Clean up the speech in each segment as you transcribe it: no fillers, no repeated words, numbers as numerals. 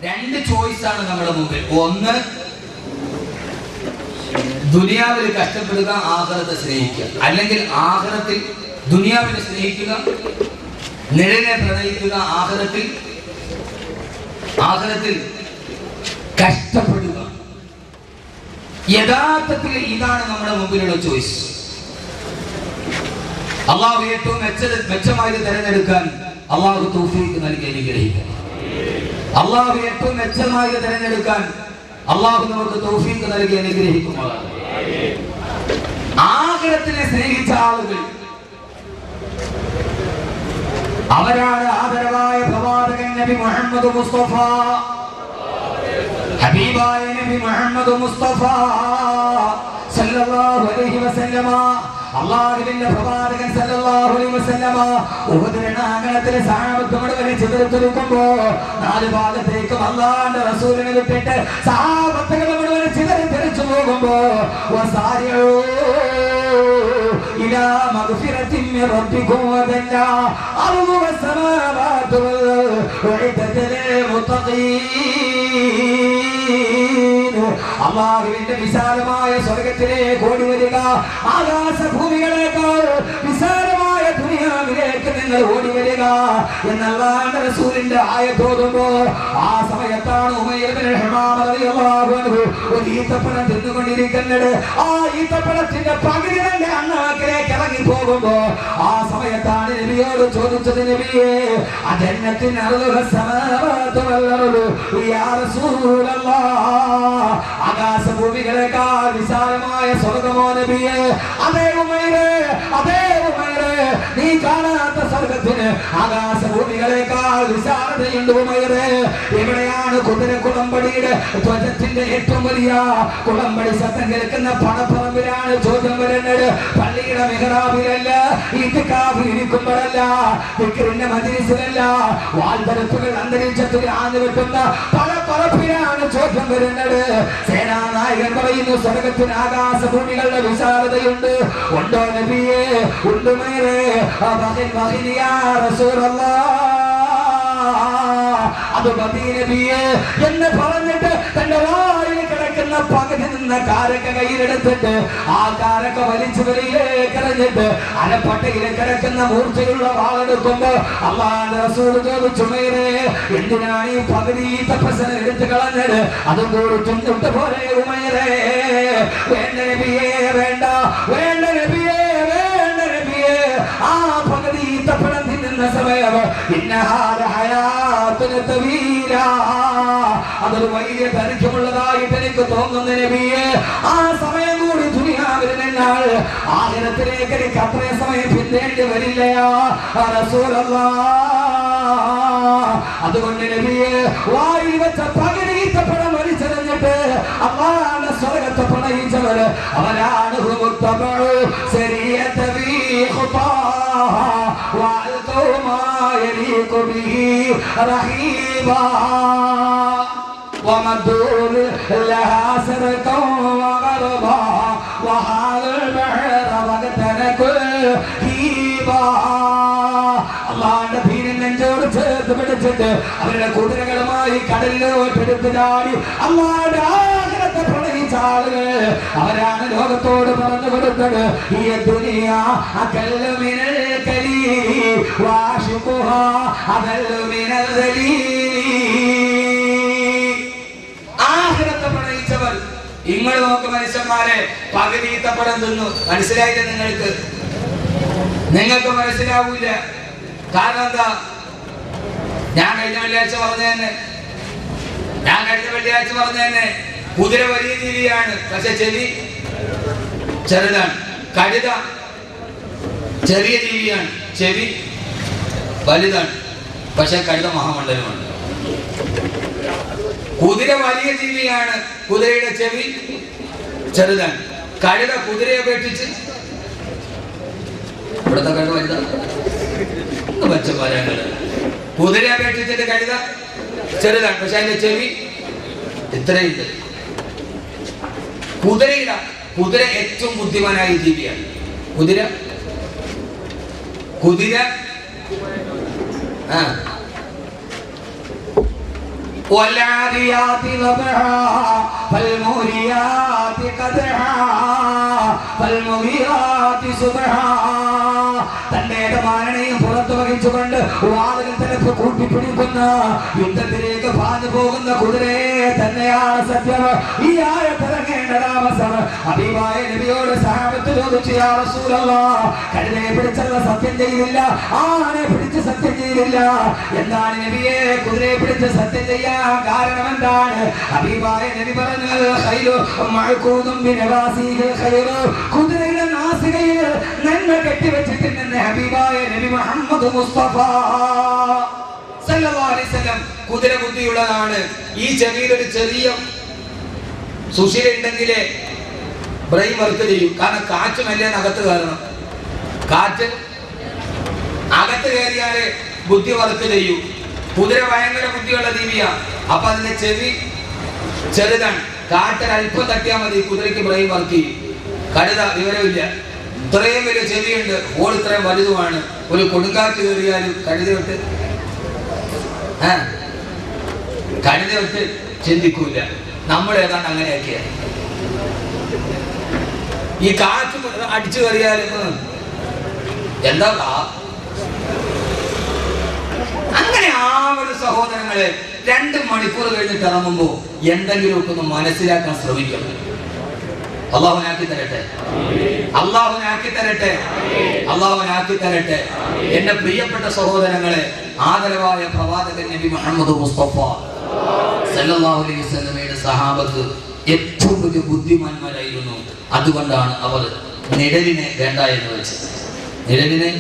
രണ്ട് ചോയ്സാണ് നമ്മുടെ മുമ്പിൽ. ഒന്ന്, ദുനിയാവിൽ കഷ്ടപ്പെടുക, ആഖിറത്തെ സ്നേഹിക്കുക. അല്ലെങ്കിൽ ആഖിറത്തിൽ ദുനിയാവിനെ സ്നേഹിക്കുക, നിഴലിനെ പ്രണയിക്കുക, ആഖിറത്തിൽ കഷ്ടപ്പെടുക. യഥാർത്ഥത്തിൽ ഇതാണ് നമ്മുടെ മുമ്പിലുള്ള ചോയ്സ്. അള്ളാഹു ഏറ്റവും മെച്ചമായത് തിരഞ്ഞെടുക്കാൻ അള്ളാഹു തൗഫീഖ് നൽകി അനുഗ്രഹിക്കണം. അള്ളാഹു ഏറ്റവും മെച്ചമായത് തിരഞ്ഞെടുക്കാൻ അള്ളാഹു നമുക്ക് തൗഫീഖ് നൽകി അനുഗ്രഹിക്കുമാറാണ്. ആഖിറത്തിനെ സ്നേഹിച്ച ആളുകൾ അവരാണ് ആദരവായ പ്രവാചകൻ നബി മുഹമ്മദ് മുസ്തഫ, ഹബീബായ നബി മുഹമ്മദ് മുസ്തഫ സല്ലല്ലാഹു അലൈഹി വസല്ലമ. അല്ലാഹുവിന്റെ പ്രവാചകൻ സല്ലല്ലാഹു അലൈഹി വസല്ലമ ഉഹദ് രണാങ്കണത്തിലെ സഹാബത്ത് മുഴുവൻ ചിതറിത്തുരുക്കുമ്പോ നാല് ഭാഗത്തേക്കും അല്ലാഹുവിന്റെ റസൂലിനെ വിട്ടിട്ട് സഹാബത്തുകൾ മുഴുവൻ ചിതറിത്തെറിച്ചു പോകുമ്പോ വസാരിഊ ഇലാ മഗ്ഫിറത്തിൻ മിൻ റബ്ബികും വദല്ല അർദു വസ്സമാവാതു വഇദതൽ മുത്തഖീൻ. അല്ലാഹുവിന്റെ വിശാലമായ സ്വർഗ്ഗത്തിലേക്ക് ഓടി വരിക, ആകാശഭൂമികളേക്കാൾ വിശാലമായ ദുനിയാവിലേക്ക് നിങ്ങൾ ഓടി വരിക എന്നല്ലാഹുവിന്റെ റസൂലിന്റെ ആയത്ത് ഓതുമ്പോ ആ സമയത്താണ് ഉമയ്യ ഇബ്നു ഹമാമ റളിയല്ലാഹു അൻഹു ഒരു ഈത്തപ്പഴം തിന്നുകൊണ്ടിരിക്കുന്നത്. ആ ഈത്തപ്പഴത്തിന്റെ പകുതി തന്നെ അണ്ണാക്കിലേക്ക് ഇറങ്ങി പോകുമ്പോ ആ സമയത്താണ് നബിയോട് ചോദിച്ചത്, നബിയേ അജന്നത്തിൻ അർളുഹ സമാവാതു വൽ അർളു യാ റസൂലല്ലാഹ്, ആകാശഭൂമികളേക്കാൾ വിശാലമായ സ്വർഗ്ഗമോ നബിയേ? അതേ ഉമൈറേ, നീ കാണാത്ത സ്വർഗ്ഗത്തിന് ആകാശഭൂമികളേക്കാൾ വിശാലതയുണ്ട് ഉമൈറേ. എവിടെയാണ് കുതിരക്കുളമ്പടിയുടെ ധ്വജത്തിന്റെ ഏറ്റവും വലിയ കുളമ്പടി ശബ്ദം കേൾക്കുന്ന പണപ്പറമ്പിലാണ് ചോദ്യം വരുന്നത്. പള്ളിയുടെ മിഹ്റാബിലല്ല, ഇത്തിക്കാഫിൽ ഇരിക്കുമ്പോഴല്ല, ദിക്റിന്റെ മജ്‌ലിസിലല്ല, വാൽപരപ്പുകൾ അന്തരീക്ഷത്തിൽ ആഞ്ഞു വെട്ടുന്ന പണപ്പറപ്പിലാണ് ചോദ്യം വരുന്നത്. സേനാനായകൻ പറയുന്നു, സ്വർഗ്ഗത്തിന് ആകാശഭൂമികളുടെ വിശാലതയുണ്ട്. ഉണ്ടോ നബിയേ? ഉണ്ട് മൈറേ. അത് മതി നബിയേ എന്ന് പറഞ്ഞിട്ട് തന്റെ വായിൽ കിടക്കുന്ന പകുതി നിന്ന കാരക്ക കയ്യിലെടുത്തിട്ട് ആ കാരക്ക വലിച്ചു വെളിയിലേക്ക് എറിഞ്ഞിട്ട് അരപ്പട്ടയിലെ കിടക്കുന്ന മൂർച്ചയുള്ള വാളെടുക്കുമ്പോ അല്ലാഹുവിന്റെ റസൂൽ ചോദിച്ചു, മൈറേ എന്തിനാണ് ഈ പകുതി തപസ്സനെ എടുത്തു കളഞ്ഞത്? അതും കൂടി ചുണ്ടിട്ട് പോലെ ഉമൈറേ. വേണ്ട നബിയേ, വേണ്ട നബിയേ, ആ പകുതി ഈത്തപ്പഴം തിന്നുന്ന സമയം അതൊരു വലിയ ദൈർഘ്യമുള്ളതായിട്ട് എനിക്ക് തോന്നുന്നു നബിയേ. ആ സമയം കൂടി ദുനിയാവിൽ നിന്നാൽ ആഖിറത്തിലേക്ക് എനിക്ക് അത്രയും സമയം പിന്നേണ്ടി വരില്ലയാ റസൂലല്ലാഹ്. അതുകൊണ്ട് നബിയേ വായിൽ വെച്ച പകുതി ഈത്തപ്പഴം വലിച്ചെറിഞ്ഞിട്ട് അല്ലാഹുവിന്റെ സ്വർഗ്ഗത്തെ പ്രണയിച്ചവർ അവരാണ് മുത്തബഉ ശരീഅത ബി ഖുതാഹ വഅൽഖൗ മാ യലീഖു ബിഹി റഹീബാ ومدور لها سرقا وغربا وحال البحر وقتنكل هيبا. അള്ളാന്റെ ഭീരൻ നെഞ്ചോട് ചേർത്ത് പിടിച്ചിട്ട് അവരുടെ കുതിരകളുമായി കടലിലോട്ട് എടുത്ത് ചാടി അള്ളാന്റെ ആഗ്രഹത്തെ പ്രണയിച്ച ആളുകൾ അവരാണ് ലോകത്തോട് പറഞ്ഞു കൊടുത്തത്, ഈ ദുനിയാ അകല്ലു മിനൽ കലീലി വാശിഖുഹാ അകല്ലു മിനൽ ദലീലി. ആഖിറത്തെ പ്രണയിച്ചവർ നിങ്ങൾ നോക്ക് മനുഷ്യന്മാരെ, പകുതി ഈത്തപ്പഴം തിന്നു. മനസ്സിലായില്ല നിങ്ങൾക്ക് മനസ്സിലാവൂല. കാരണം എന്താ? ഞാൻ കഴിഞ്ഞ വെള്ളിയാഴ്ച പറഞ്ഞു തന്നെ കുതിര വലിയ ജീവിയാണ്, പക്ഷെ ചെവി ചെറുതാണ്. കഴുത ചെറിയ ജീവിയാണ്, ചെവി വലുതാണ്, പക്ഷെ കഴുത മഹാമണ്ഡലമാണ്. കുതിര വലിയ ജീവിയാണ്, കുതിരയുടെ ചെവി ചെറുതാണ്. കഴുത കുതിരയെ അപേക്ഷിച്ച് ഇവിടുത്തെ കഴുത വലുതാണ്. കുതിരയെ അപേക്ഷിച്ചിട്ട് കഴുത ചെറുതാണ്, പക്ഷെ അതിന്റെ ചെവി ഇത്രയുണ്ട്. കുതിര ഏറ്റവും ബുദ്ധിമാനായ ജീവിയാണ്. കുതിര والعاديات ضبحا فالموريات قدحا فالمغيرات صبحا. തന്റെ യജമാനനെയും പുറത്തു വഹിച്ചുകൊണ്ട് വാളുകൾ തലപ്പ് കൂട്ടിപ്പിടിക്കുന്ന യുദ്ധത്തിലേക്ക് പാഞ്ഞു പോകുന്ന കുതിരയെ തന്നെയാണ് സത്യം. ഈ ആയത്തിറങ്ങേണ്ട താമസം ഹബീബായ നബിയോട് സഹാബത്ത് ചോദിച്ചു, യാ റസൂലല്ലാഹ്, കഴുതയെ പിടിച്ചുള്ള സത്യം ചെയ്തില്ല, ആനെ പിടിച്ച് സത്യം ചെയ്തില്ല, എന്താണ് നബിയെ കുതിരയെ പിടിച്ച് സത്യം ചെയ്യാൻ കാരണം എന്താണ്? ഹബീബായ നബി പറഞ്ഞു, ഖൈറു മഅഖൂദും ബിനവാസിഹിൽ ഖൈറു, കുതിരയുടെ നാസികയിൽ നന്മ കെട്ടിവെച്ചിട്ടുണ്ടെന്ന് ഹബീബായ നബി മുഹമ്മദ് മുസ്തഫ സല്ലല്ലാഹു അലൈഹി വസല്ലം. കുതിര ബുദ്ധിയുള്ളതാണ്. ഈ ചെവിയിൽ ഒരു ചെറിയ സുഷിര ഉണ്ടെങ്കിലേ ബ്രെയിൻ വർക്ക് ചെയ്യും. കാരണം കാറ്റ് മെല്ലെ അകത്ത് കയറണം. കാറ്റ് അകത്ത് കയറിയാലേ ബുദ്ധി വർക്ക് ചെയ്യും. കുതിര ഭയങ്കര ബുദ്ധിയുള്ള ജീവിയാ. അപ്പൊ അതിന്റെ ചെവി ചെറുതാണ്. കാറ്റൽ അല്പം തട്ടിയാൽ മതി, കുതിരയ്ക്ക് ബ്രെയിൻ വർക്ക് ചെയ്യും. കഴുത വിവരമില്ല, ഇത്രയും വലിയ ചെവിയുണ്ട്, ഹോൾ ഇത്രയും വലുതുമാണ്. ഒരു കൊടുങ്കാറ്റ് കയറിയാലും കഴുത വിട്ട് ചിന്തിക്കൂല. നമ്മൾ ഏതാണ്ട് അങ്ങനെയൊക്കെയ. ഈ കാറ്റ് അടിച്ചു കയറിയാലും എന്താ അങ്ങനെ ആവൊരു സഹോദരങ്ങളെ 2 മണിക്കൂർ കഴിഞ്ഞിട്ട് ഇറങ്ങുമ്പോ എന്തെങ്കിലുമൊക്കെ ഒന്ന് മനസ്സിലാക്കാൻ ശ്രമിക്കണം. അള്ളാഹുനാക്കി തരട്ടെ, അള്ളാഹുനാക്കി തരട്ടെ, അള്ളാഹുനാക്കി തരട്ടെ. എന്റെ പ്രിയപ്പെട്ട സഹോദരങ്ങളെ, ആദരവായ പ്രവാചകൻ നബി മുഹമ്മദ് മുസ്തഫ സല്ലല്ലാഹു അലൈഹി വസല്ലമയുടെ സഹാബത്ത് ഏറ്റവും വലിയ ബുദ്ധിമാന്മാരായിരുന്നു. അതുകൊണ്ടാണ് അവർ നിഴലിനെ വേണ്ട എന്ന് വെച്ചത്. നിഴലിനെ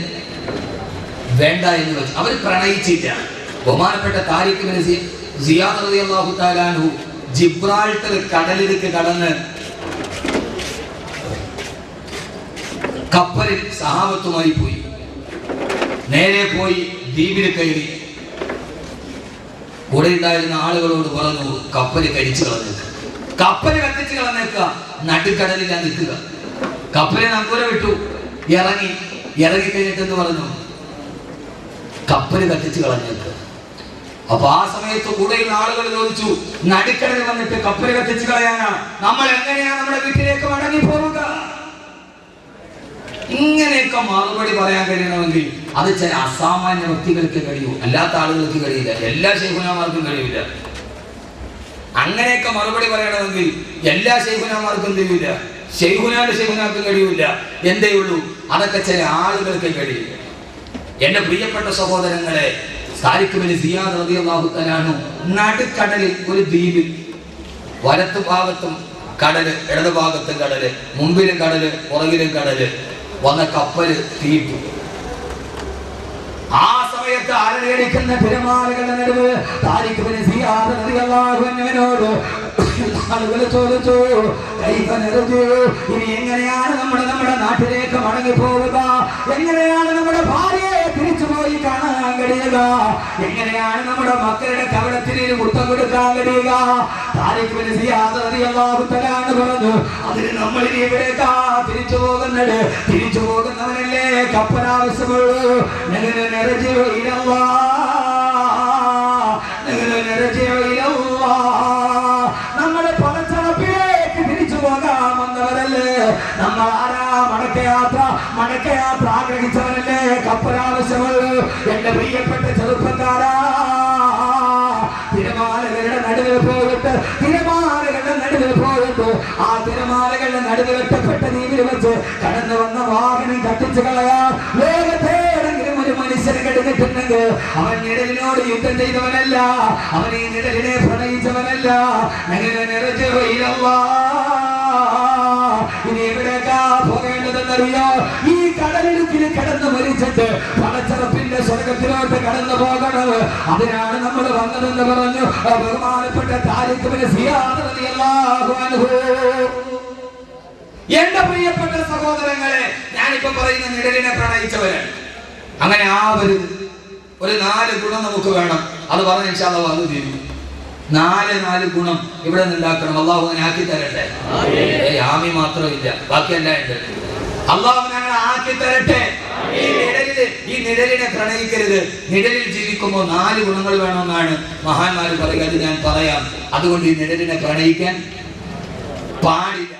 വേണ്ട എന്ന് വെച്ച് അവർ പ്രണയിച്ചിട്ടാണ്. ബഹുമാനപ്പെട്ട താരിഖ് ഇബ്നു സിയാദ് റളിയല്ലാഹു തആല അൻഹു ജിബ്രാൾട്ടർ കടലിലേക്ക് കടന്ന് കപ്പലിൽ സഹാബത്തുമായി പോയി. നേരെ പോയി ദ്വീപിൽ കയറി. കൂടെ ഉണ്ടായിരുന്ന ആളുകളോട് പറഞ്ഞു, കപ്പല് കരിച്ചു കളഞ്ഞേക്കുക, കപ്പല് കത്തിച്ചു കളഞ്ഞേക്കുക, നടുക്കടലിൽ നിൽക്കുക. കപ്പലിനെ നങ്കൂര വിട്ടു. ഇറങ്ങിക്കഴിഞ്ഞിട്ട് എന്ന് പറഞ്ഞു, കപ്പല് കത്തിച്ചു കളഞ്ഞേക്കുക. അപ്പൊ ആ സമയത്ത് കൂടെയുള്ള ആളുകൾ ചോദിച്ചു, നടുക്കടലിൽ വന്നിട്ട് കപ്പല് കത്തിച്ചു കളയാനാ? നമ്മൾ എങ്ങനെയാണ് നമ്മുടെ വീട്ടിലേക്ക് മടങ്ങി പോവുക? ഇങ്ങനെയൊക്കെ മറുപടി പറയാൻ കഴിയണമെങ്കിൽ അത് ചില അസാമാന്യ വ്യക്തികൾക്ക് കഴിയൂ, അല്ലാത്ത ആളുകൾക്ക് കഴിയില്ല. എല്ലാ ശൈഖുനാമാർക്കും കഴിയില്ല. അങ്ങനെയൊക്കെ മറുപടി പറയണമെങ്കിൽ എല്ലാ ശൈഖുനാമാർക്കും കഴിയില്ല, ശൈഖുനാർക്കും കഴിയൂല. എന്തേ ഉള്ളൂ, അതൊക്കെ ചില ആളുകൾക്ക് കഴിയില്ല. എന്റെ പ്രിയപ്പെട്ട സഹോദരങ്ങളെ, താരിഖ് ഇബ്നു സിയാദ് റളിയല്ലാഹു തആല അൻഹു നടുക്കടലിൽ ഒരു ദ്വീപിൽ, വലത്തു ഭാഗത്തും കടല്, ഇടതു ഭാഗത്തും കടല്, മുമ്പിലും കടല്, പുറകിലും കടല്, വന്ന കപ്പല് തീറ്റു. ആ സമയത്ത് അലയടിക്കുന്ന തിരമാലകളുടെ നടുവ് താരിഖ് ഇബ്നു സിയാദ് റളിയല്ലാഹു അൻഹുവിനോട് ആളുകൾ ചോദിച്ചു, ഇനി എങ്ങനെയാണ് നമ്മുടെ നാട്ടിലേക്ക് മടങ്ങി പോവുക? എങ്ങനെയാണ് നമ്മുടെ ഭാര്യയെ തിരിച്ചുപോയി കാണാൻ കഴിയുക? എങ്ങനെയാണ് നമ്മുടെ മക്കളുടെ കവളത്തിന് മുത്തം കൊടുക്കാൻ കഴിയുക? താരിഖ് ഇബ്നു സിയാദ് റളിയല്ലാഹു തആല പറഞ്ഞു, അതിന് നമ്മൾ ഇനി എവിടേക്കാ തിരിച്ചു പോകുന്നത്? തിരിച്ചു പോകുന്നവനല്ലേ കപ്പലാവശ്യമുള്ളൂ. നമ്മളെ പണച്ചടപ്പിലേക്ക് തിരിച്ചു പോകാമെന്നവരല്ലേ നമ്മൾ. ആരാ? മടക്കയാത്ര ആഗ്രഹിച്ചവനല്ലേ കപ്പലാവശ്യമുള്ളൂ. എന്റെ പ്രിയപ്പെട്ട ചെറുപ്പക്കാരാ, തിരമാലകളുടെ നടുവിൽ പോയിട്ട് ആ തിരമാലകളുടെ നടുവിൽ ഒറ്റപ്പെട്ട ദ്വീപിൽ വെച്ച് കടന്നു വന്ന വാഹനം കത്തിച്ചു കളയാൻ ലോകത്തേടെങ്കിലും ഒരു മനുഷ്യനെ കെടുത്തിട്ടുണ്ടെങ്കിൽ അവൻ നിഴലിനോട് യുദ്ധം ചെയ്തവനല്ല, അവൻ ഈ നിഴലിനെ പ്രണയിച്ചവനല്ല. ഇനി എവിടേക്കാ പോകേണ്ടതെന്നറിയോ? ഈ കടലിടുക്കിൽ കിടന്ന് മരിച്ചിട്ട് പണച്ചറപ്പിന്റെ സ്വർഗത്തിലോട്ട് കടന്നു പോകണം. അതിനാണ് നമ്മൾ വന്നതെന്ന് പറഞ്ഞു ബഹുമാനപ്പെട്ട താരിഖ് ഇബ്നു സിയാദ് റളിയല്ലാഹു അൻഹു. എന്റെ പ്രിയപ്പെട്ട സഹോദരങ്ങളെ, ഞാനിപ്പോ പറയുന്ന നിഴലിനെ പ്രണയിച്ചവരാണ്. അങ്ങനെ ആവരുത്. ഒരു 4 ഗുണം നമുക്ക് വേണം. അത് പറഞ്ഞ ഇൻഷാ അല്ലാഹ് വന്നു തീരും. 4 ഗുണം ഇവിടെ നിന്നുണ്ടാക്കണം. അള്ളാഹു അങ്ങനെ ആക്കി തരട്ടെ. ആമീൻ മാത്രമില്ല, ബാക്കിയെല്ലാം ഉണ്ട്. അള്ളാഹു ഞങ്ങളെ ആക്കി തരട്ടെ. ഈ നിഴലിനെ പ്രണയിക്കരുത്. നിഴലിൽ ജീവിക്കുമ്പോൾ 4 ഗുണങ്ങൾ വേണമെന്നാണ് മഹാന്മാർ പറയുക. അത് ഞാൻ പറയാം. അതുകൊണ്ട് ഈ നിഴലിനെ പ്രണയിക്കാൻ പാടില്ല.